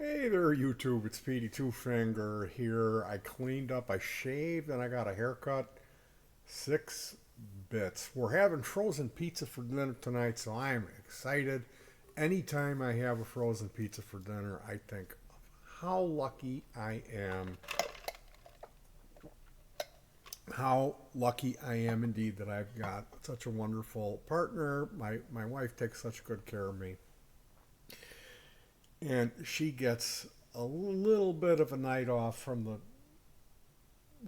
Hey there, YouTube. It's Petey Two Finger here. I cleaned up, I shaved, and I got a haircut. 6 bits. We're having frozen pizza for dinner tonight, so I'm excited. Anytime I have a frozen pizza for dinner, I think of how lucky I am. How lucky I am indeed that I've got such a wonderful partner. My wife takes such good care of me. And she gets a little bit of a night off from the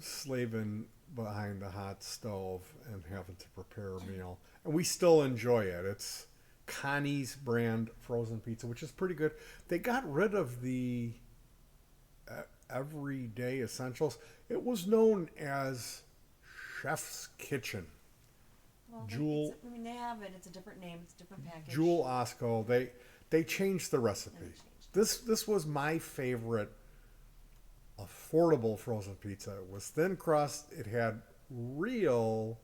slaving behind the hot stove and having to prepare a meal. And we still enjoy it. It's Connie's brand frozen pizza, which is pretty good. They got rid of the everyday essentials. It was known as Chef's Kitchen. Well, Jewel they have it. It's a different name. It's a different package. Jewel Osco. They changed the And recipe. they changed it. This was my favorite affordable frozen pizza. It was thin crust. It had real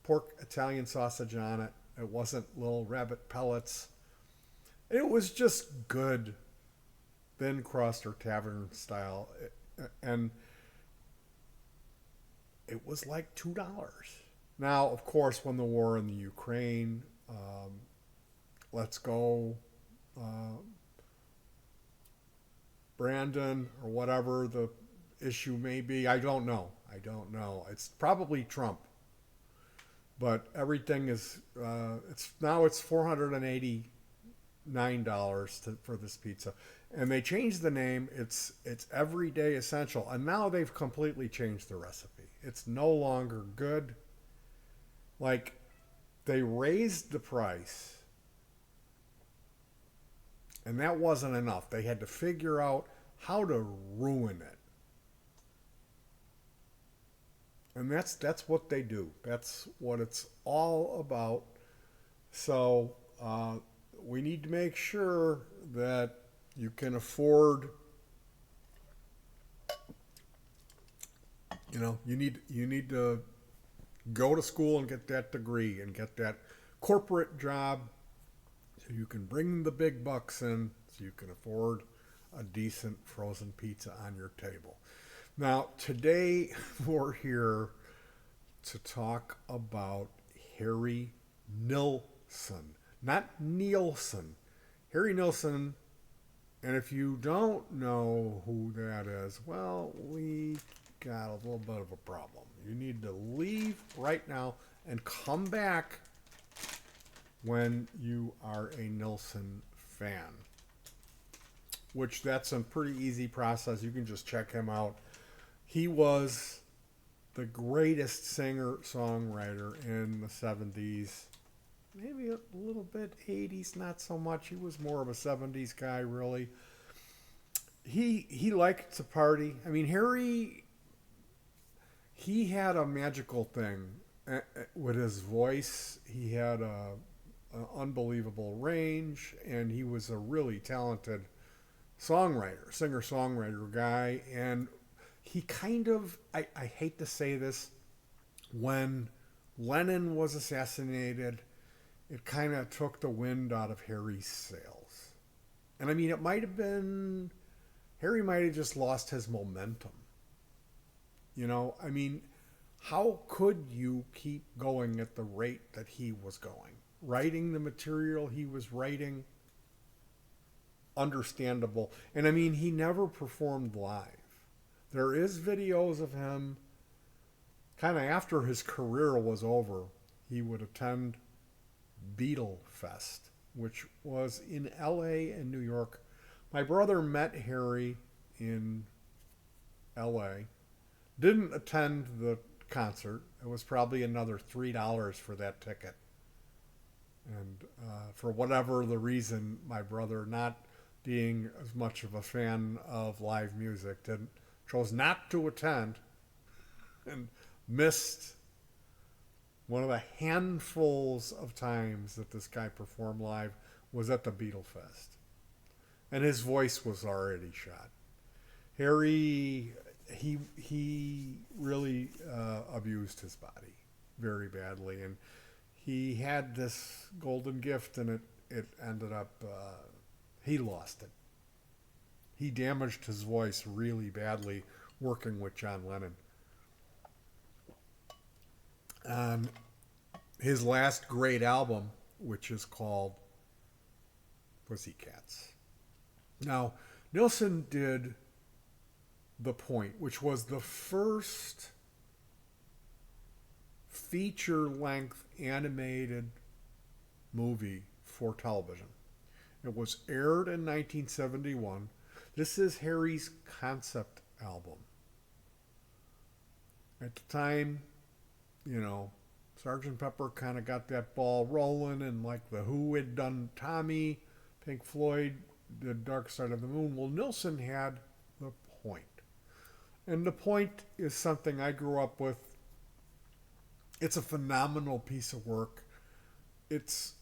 pork Italian sausage on it. It wasn't little rabbit pellets. It was just good thin crust or tavern style. And it was like $2. Now, of course, when the war in the Ukraine, let's go, uh, Brandon, or whatever the issue may be. I don't know. I don't know. It's probably Trump, but everything is. It's $489 for this pizza, and they changed the name. It's Everyday Essential, and now they've completely changed the recipe. It's no longer good. Like they raised the price, and that wasn't enough. They had to figure out how to ruin it. And that's what they do. That's what it's all about. So we need to make sure that you can afford. You need to go to school and get that degree and get that corporate job, so you can bring the big bucks in, so you can afford a decent frozen pizza on your table. Now, today we're here to talk about Harry Nilsson, not Nielsen. Harry Nilsson, and if you don't know who that is, well, we got a little bit of a problem. You need to leave right now and come back when you are a Nilsson fan, which that's a pretty easy process. You can just check him out. He was the greatest singer songwriter in the 70s, maybe a little bit 80s, not so much. He was more of a 70s guy, really. He liked to party. I mean, Harry, he had a magical thing with his voice. He had an unbelievable range, and he was a really talented songwriter, singer songwriter guy. And he kind of, I hate to say this, when Lennon was assassinated, it kind of took the wind out of Harry's sails. And I mean, it might have been, Harry might have just lost his momentum. I mean, how could you keep going at the rate that he was going? Writing the material he was writing, understandable. And I mean, he never performed live. There is videos of him kind of after his career was over. He would attend Beatle Fest, which was in LA and New York. My brother met Harry in LA. Didn't attend the concert. It was probably another $3 for that ticket. And for whatever the reason, my brother, not being as much of a fan of live music, chose not to attend and missed one of the handfuls of times that this guy performed live was at the Beatle Fest. And his voice was already shot. Harry, he really abused his body very badly, and he had this golden gift, and it ended up he lost it. he damaged his voice really badly working with John Lennon. On his last great album, which is called Pussycats. Now, Nilsson did The Point, which was the first feature-length animated movie for television. It was aired in 1971. This is Harry's concept album. At the time, you know, Sgt. Pepper kind of got that ball rolling, and like the Who had done Tommy, Pink Floyd did Dark Side of the Moon. Well, Nilsson had The Point. And The Point is something I grew up with. It's a phenomenal piece of work. It's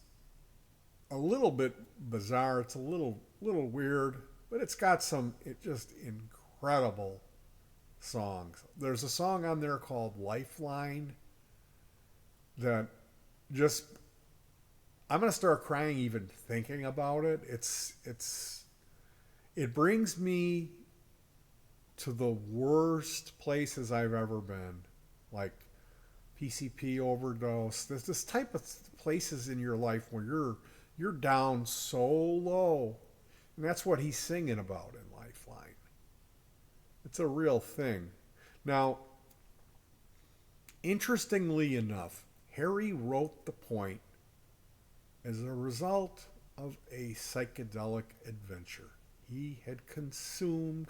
a little bit bizarre. It's a little weird, but it's got some just incredible songs. There's a song on there called Lifeline that just I'm gonna start crying even thinking about it. It brings me to the worst places I've ever been, like PCP overdose. There's this type of places in your life where you're down so low, and that's what he's singing about in Lifeline. It's a real thing. Now, interestingly enough, Harry wrote The Point as a result of a psychedelic adventure. He had consumed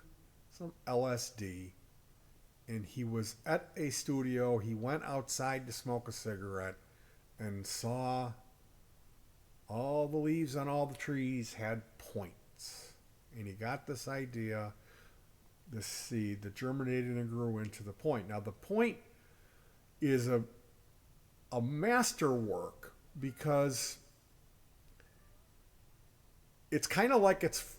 some LSD, and he was at a studio. He went outside to smoke a cigarette and saw all the leaves on all the trees had points. And he got this idea, this seed that germinated and grew into the point. Now, the point is a masterwork because it's kind of like it's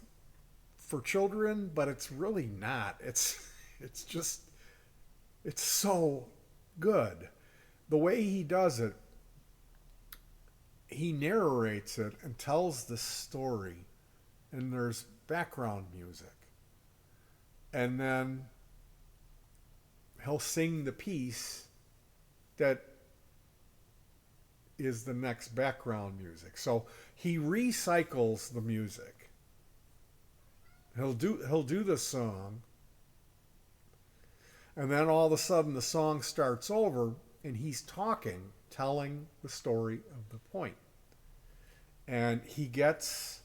for children, but it's really not. It's so good. The way he does it, he narrates it and tells the story, and there's background music. And then he'll sing the piece that is the next background music. So he recycles the music. He'll do the song, and then all of a sudden the song starts over and he's telling the story of the point. And he gets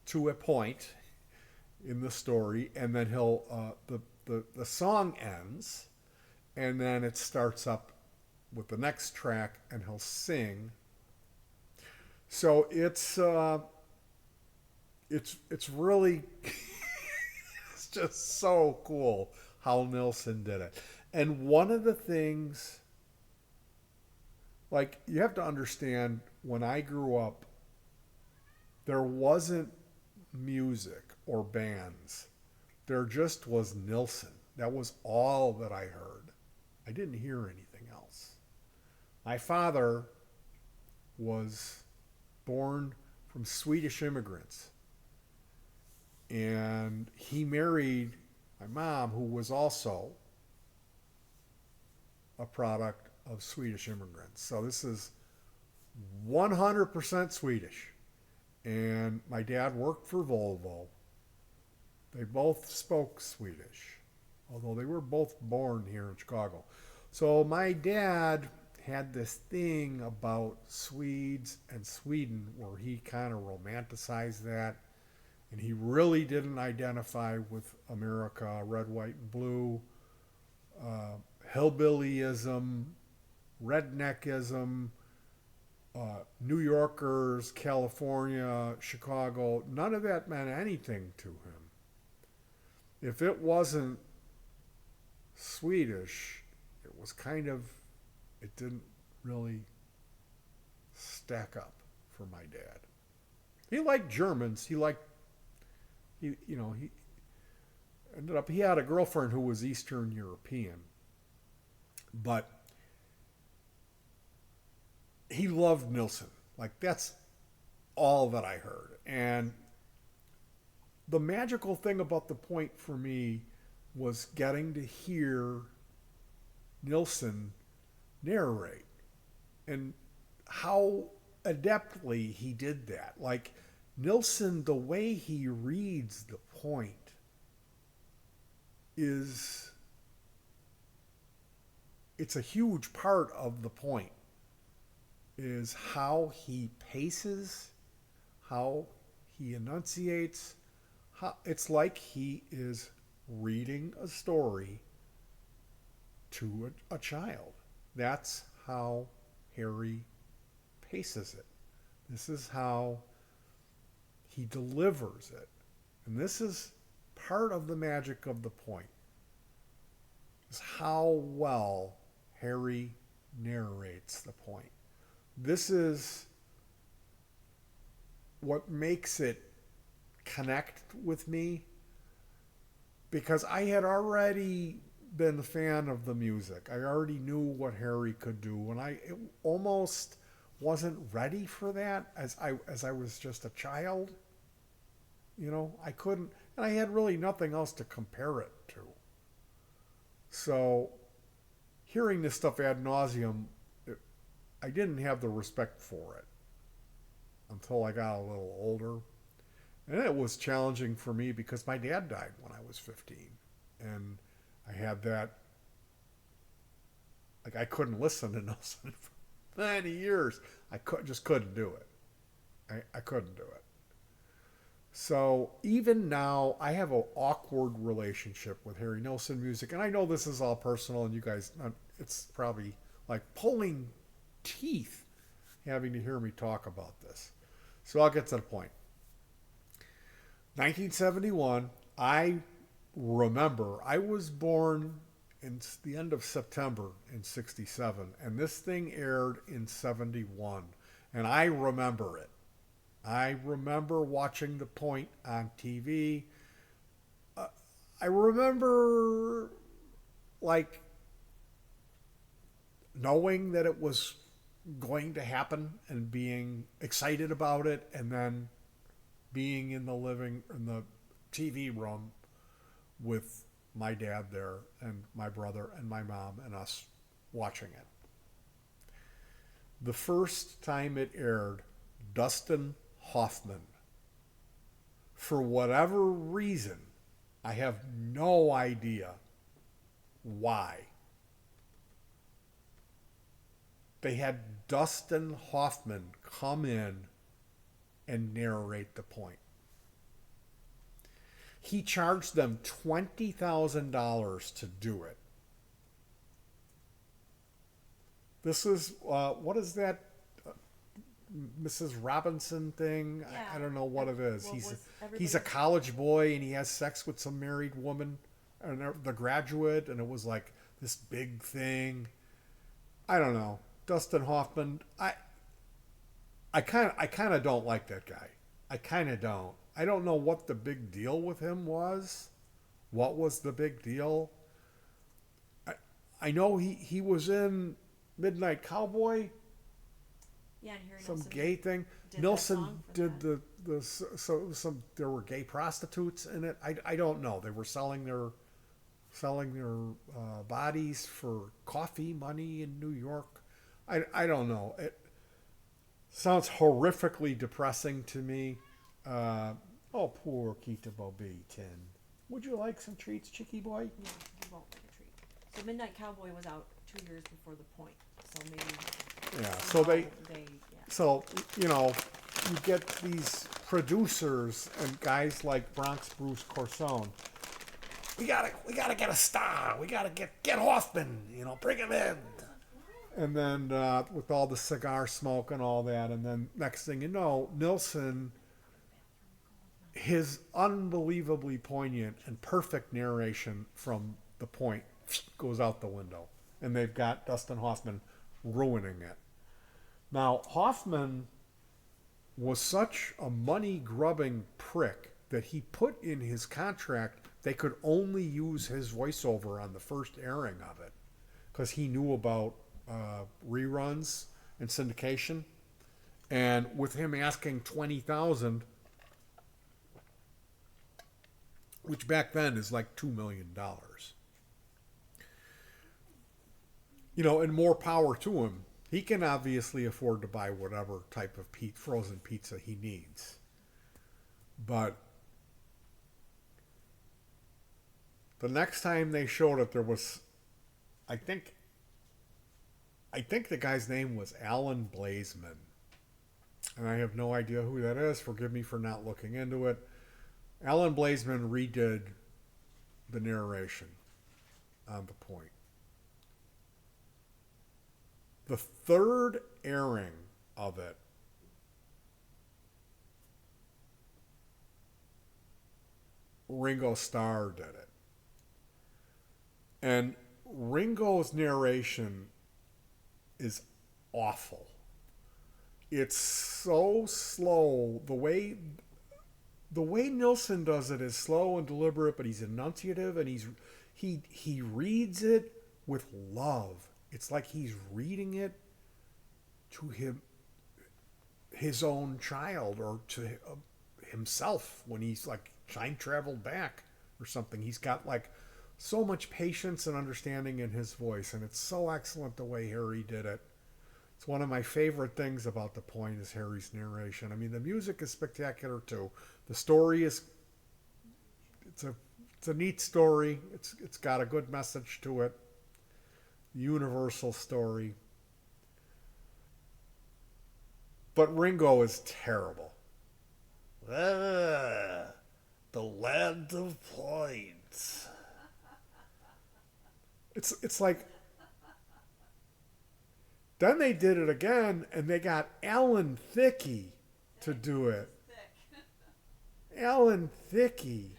to a point in the story, and then the song ends, and then it starts up with the next track, and he'll sing. So it's really it's just so cool how Nilsson did it. And one of the things, like, you have to understand, when I grew up, there wasn't music or bands. There just was Nilsson. That was all that I heard. I didn't hear anything else. My father was born from Swedish immigrants, and he married my mom, who was also a product of Swedish immigrants. So this is 100% Swedish. And my dad worked for Volvo. They both spoke Swedish, although they were both born here in Chicago. So my dad had this thing about Swedes and Sweden where he kind of romanticized that, and he really didn't identify with America, red, white, and blue, hillbillyism, redneckism, New Yorkers, California, Chicago. None of that meant anything to him. If it wasn't Swedish, it was kind of, it didn't really stack up for my dad. He liked Germans. He ended up, he had a girlfriend who was Eastern European, but he loved Nilsson. Like, that's all that I heard. And the magical thing about the point for me was getting to hear Nilsson narrate and how adeptly he did that. Like Nilsson, the way he reads the point is it's a huge part of the point is how he paces, how he enunciates. How, it's like he is reading a story to a child. That's how Harry paces it. This is how he delivers it. And this is part of the magic of the point, is how well Harry narrates the point. This is what makes it connect with me, because I had already been a fan of the music. I already knew what Harry could do, and I almost wasn't ready for that as I was just a child. You know, I couldn't, and I had really nothing else to compare it to. So, hearing this stuff ad nauseum, I didn't have the respect for it until I got a little older. And it was challenging for me because my dad died when I was 15. And I had that, like, I couldn't listen to Nilsson for many years. Just couldn't do it. I couldn't do it. So even now, I have an awkward relationship with Harry Nilsson music. And I know this is all personal, and you guys, it's probably like pulling teeth having to hear me talk about this. So I'll get to the point. 1971, I remember I was born in the end of September in 67, and this thing aired in 71, and I remember it. I remember watching the point on TV. I remember like knowing that it was going to happen and being excited about it, and then being in the TV room with my dad there and my brother and my mom and us watching it. The first time it aired, Dustin Hoffman, for whatever reason, I have no idea why, they had Dustin Hoffman come in and narrate the point. He charged them $20,000 to do it. This is, what is that Mrs. Robinson thing? Yeah. I don't know what it is. Well, he's a college boy and he has sex with some married woman, and The Graduate, and it was like this big thing. I don't know. Dustin Hoffman, I kind of don't like that guy. I kind of don't. I don't know what the big deal with him was. What was the big deal? I know he was in Midnight Cowboy. Yeah, and Harry Some Nilsson gay thing. did Nilsson did some there were gay prostitutes in it. I don't know. They were selling their bodies for coffee money in New York. I don't know. It sounds horrifically depressing to me. Oh, poor Kita Bobby Tin. Would you like some treats, Chicky boy? No, he won't like a treat. So Midnight Cowboy was out 2 years before the point. So maybe. Yeah. So yeah. So you know, you get these producers and guys like Bronx Bruce Corsone. We gotta get a star. We gotta get Hoffman. You know, bring him in. And then with all the cigar smoke and all that, and then next thing you know, Nilsson, his unbelievably poignant and perfect narration from the point goes out the window, and they've got Dustin Hoffman ruining it. Now, Hoffman was such a money-grubbing prick that he put in his contract they could only use his voiceover on the first airing of it, because he knew about reruns and syndication. And with him asking $20,000, which back then is like $2 million. And more power to him. He can obviously afford to buy whatever type of frozen pizza he needs. But the next time they showed it, there was, I think, the guy's name was Alan Blazeman, and I have no idea who that is. Forgive me for not looking into it. Alan Blazeman redid the narration on the point. The third airing of it Ringo Starr did it. And Ringo's narration is awful. It's so slow. The way Nilsson does it is slow and deliberate, but he's enunciative and he reads it with love. It's like he's reading it to his own child, or to himself when he's like time traveled back or something. He's got like so much patience and understanding in his voice, and it's so excellent the way Harry did it. It's one of my favorite things about The Point is Harry's narration. I mean, the music is spectacular too. The story is it's a neat story. It's got a good message to it. Universal story. But Ringo is terrible. The land of points. It's like, then they did it again and they got Alan Thicke to do it. Alan Thicke.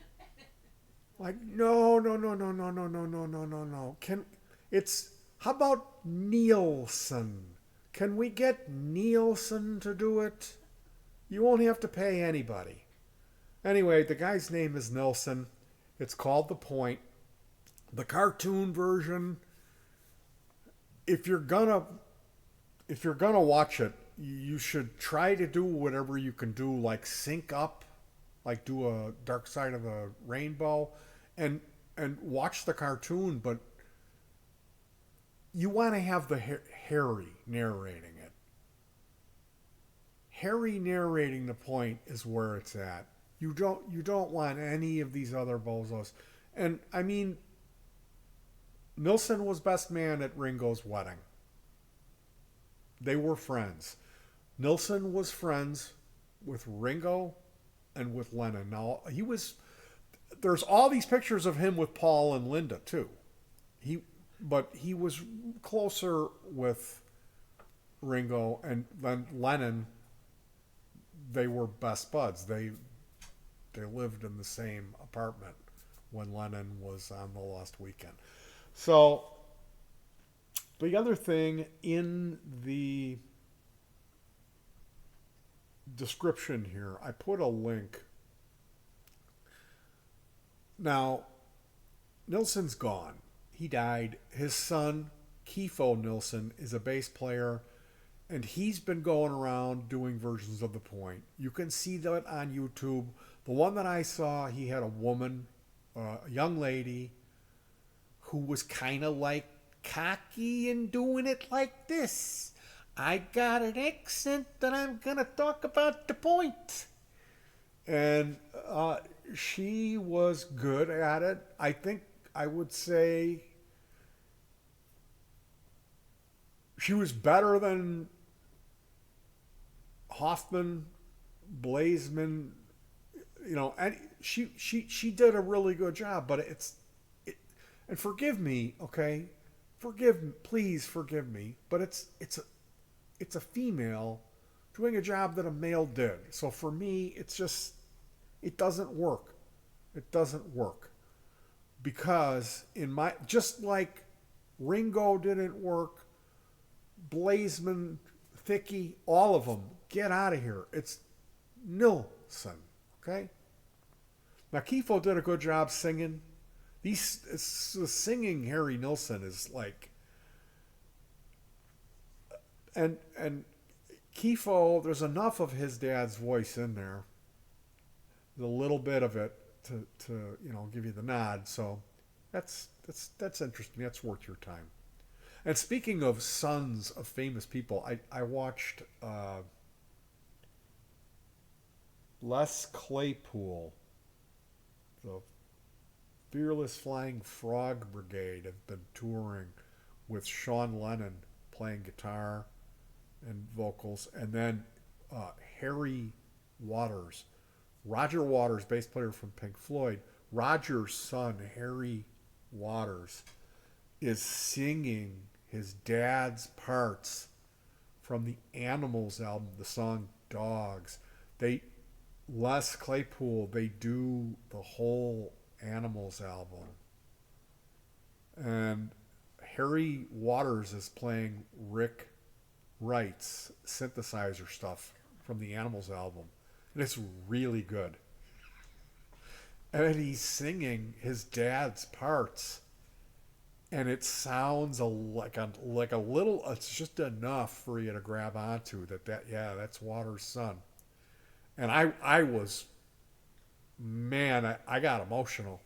Like, no. How about Nilsson? Can we get Nilsson to do it? You won't have to pay anybody. Anyway, the guy's name is Nilsson. It's called The Point. The cartoon version, if you're gonna watch it, you should try to do whatever you can do, like sync up, like do a Dark Side of the Rainbow, and watch the cartoon. But you want to have the Harry narrating it. Harry narrating The Point is where it's at. You don't want any of these other bozos. And I mean, Nilsson was best man at Ringo's wedding. They were friends. Nilsson was friends with Ringo and with Lennon. Now, there's all these pictures of him with Paul and Linda too. But he was closer with Ringo, and then Lennon, they were best buds. They lived in the same apartment when Lennon was on the Lost Weekend. So the other thing in the description here, I put a link. Now, Nilsson's gone. He died. His son, Kifo Nilsson, is a bass player, and he's been going around doing versions of The Point. You can see that on YouTube. The one that I saw, he had a woman, a young lady, who was kind of like cocky and doing it like this. I got an accent that I'm going to talk about The Point. And she was good at it. I think I would say she was better than Hoffman, Blazeman, and she did a really good job. But and forgive me, okay, please forgive me, but it's a female doing a job that a male did. So for me, it doesn't work. It doesn't work. Because just like Ringo didn't work, Blazeman, Thicke, all of them, get out of here. It's Nilsson, okay? Now, Kifo did a good job singing. Singing Harry Nilsson is like, and Kifo, there's enough of his dad's voice in there, a little bit of it, to give you the nod. So that's interesting. That's worth your time. And speaking of sons of famous people, I watched Les Claypool, the Fearless Flying Frog Brigade, have been touring with Sean Lennon playing guitar and vocals, and then Harry Waters, Roger Waters, bass player from Pink Floyd. Roger's son, Harry Waters, is singing his dad's parts from the Animals album, the song Dogs. They Les Claypool, they do the whole Animals album. And Harry Waters is playing Rick Wright's synthesizer stuff from the Animals album. And it's really good. And he's singing his dad's parts. And it sounds like a little, it's just enough for you to grab onto that's Waters' son. And I was, man, I got emotional.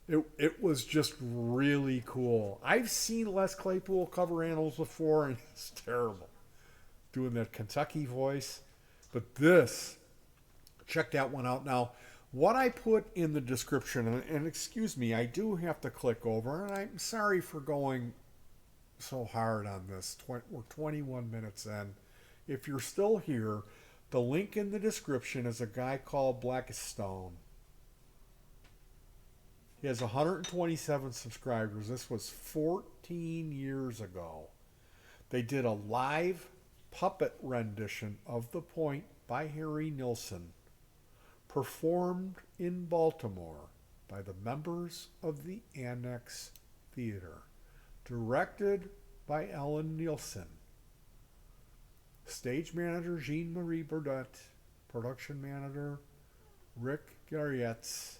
It was just really cool. I've seen Les Claypool cover Animals before, and it's terrible. Doing that Kentucky voice. But this, check that one out. Now, what I put in the description, and excuse me, I do have to click over, and I'm sorry for going so hard on this. We're 21 minutes in. If you're still here, the link in the description is a guy called Blackstone. He has 127 subscribers. This was 14 years ago. They did a live puppet rendition of The Point by Harry Nilsson, performed in Baltimore by the members of the Annex Theater, directed by Ellen Nilsson, stage manager Jean-Marie Burdett, production manager Rick Garrietz,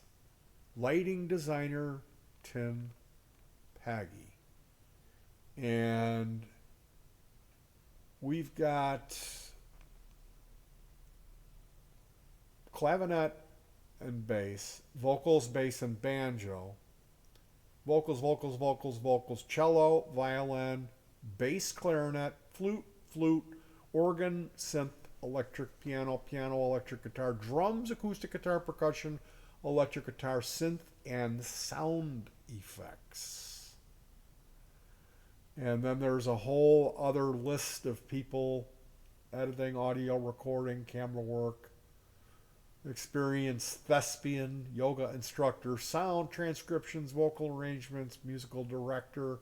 lighting designer Tim Paggy. And we've got clavinet and bass, vocals, bass, and banjo, vocals, cello, violin, bass, clarinet, flute, organ, synth, electric piano, electric guitar, drums, acoustic guitar, percussion, electric guitar, synth, and sound effects. And then there's a whole other list of people: editing, audio recording, camera work, experienced thespian, yoga instructor, sound transcriptions, vocal arrangements, musical director,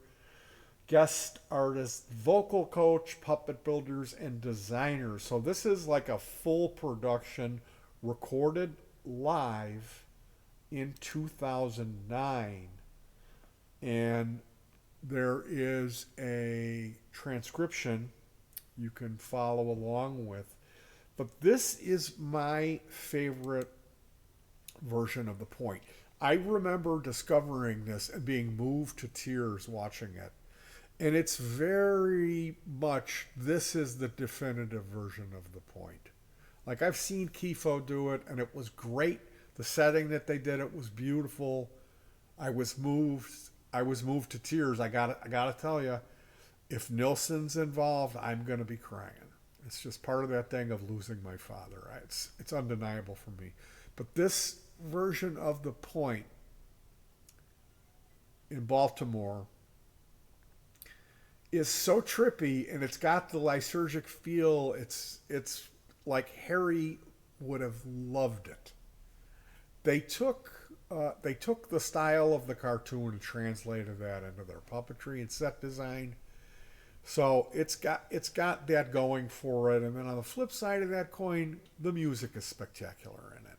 guest artist, vocal coach, puppet builders, and designers. So this is like a full production recorded live in 2009. And there is a transcription you can follow along with. But this is my favorite version of The Point. I remember discovering this and being moved to tears watching it. And it's very much, this is the definitive version of The Point. Like, I've seen Kifo do it, and it was great. The setting that they did it was beautiful. I was moved to tears. I gotta tell you, if Nilsson's involved, I'm gonna be crying. It's just part of that thing of losing my father. It's undeniable for me. But this version of The Point in Baltimore is so trippy, and it's got the lysergic feel. It's like Harry would have loved it. They took the style of the cartoon and translated that into their puppetry and set design. So it's got that going for it. And then on the flip side of that coin, the music is spectacular in it.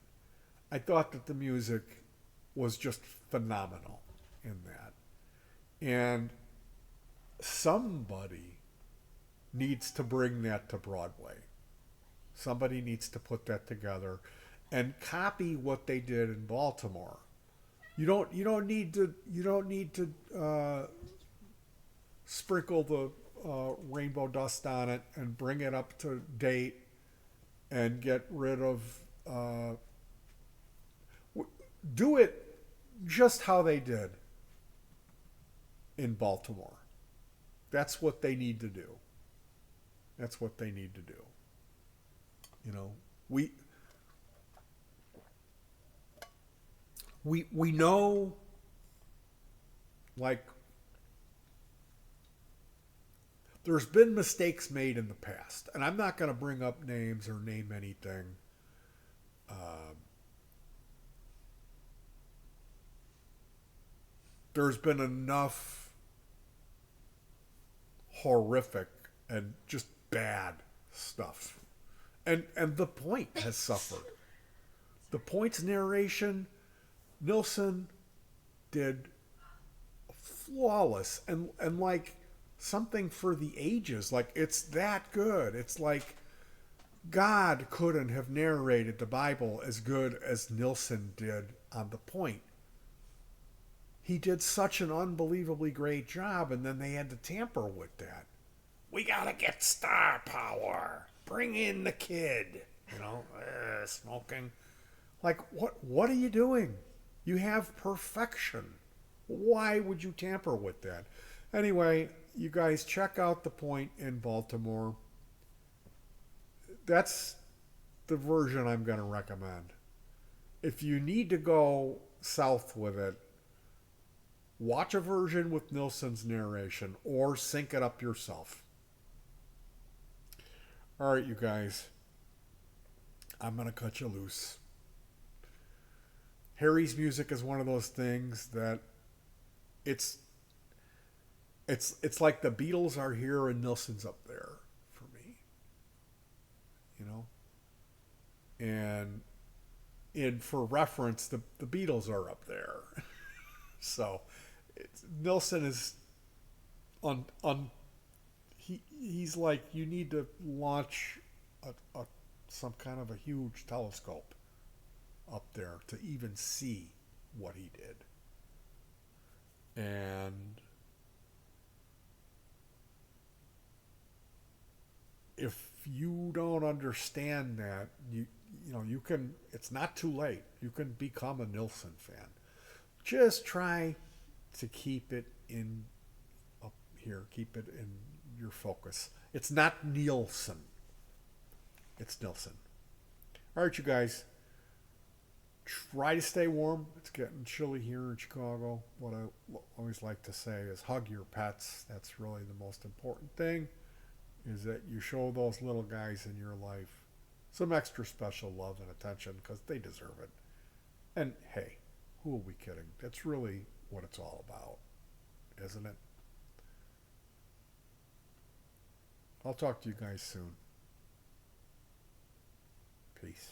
I thought that the music was just phenomenal in that. And somebody needs to bring that to Broadway. Somebody needs to put that together and copy what they did in Baltimore. You don't need to sprinkle the rainbow dust on it and bring it up to date and get rid of do it just how they did in Baltimore. That's what they need to do. That's what they need to do. You know, we we know, like, there's been mistakes made in the past, and I'm not going to bring up names or name anything. Um, there's been enough horrific and just bad stuff, and the point has suffered. The point's narration, Nilsson did flawless, and like something for the ages. Like, it's that good. It's like God couldn't have narrated the Bible as good as Nilsson did on the point. He did such an unbelievably great job, and then they had to tamper with that. We gotta get star power. Bring in the kid. You know, smoking. Like, what are you doing? You have perfection. Why would you tamper with that? Anyway, you guys check out The Point in Baltimore. That's the version I'm going to recommend. If you need to go south with it, watch a version with Nilsson's narration or sync it up yourself. All right, you guys. I'm going to cut you loose. Harry's music is one of those things that it's like the Beatles are here and Nilsson's up there for me. You know? And for reference, the Beatles are up there. So Nilsson is he's like, you need to launch some kind of a huge telescope up there to even see what he did. And if you don't understand that, you know, you can, it's not too late. You can become a Nilsson fan. Just try to keep it in up here, keep it in your focus. It's not Nilsson. It's Nilsson. All right, you guys. Try to stay warm. It's getting chilly here in Chicago. What I always like to say is hug your pets. That's really the most important thing, is that you show those little guys in your life some extra special love and attention, because they deserve it. And hey, who are we kidding? That's really what it's all about, isn't it? I'll talk to you guys soon. Peace.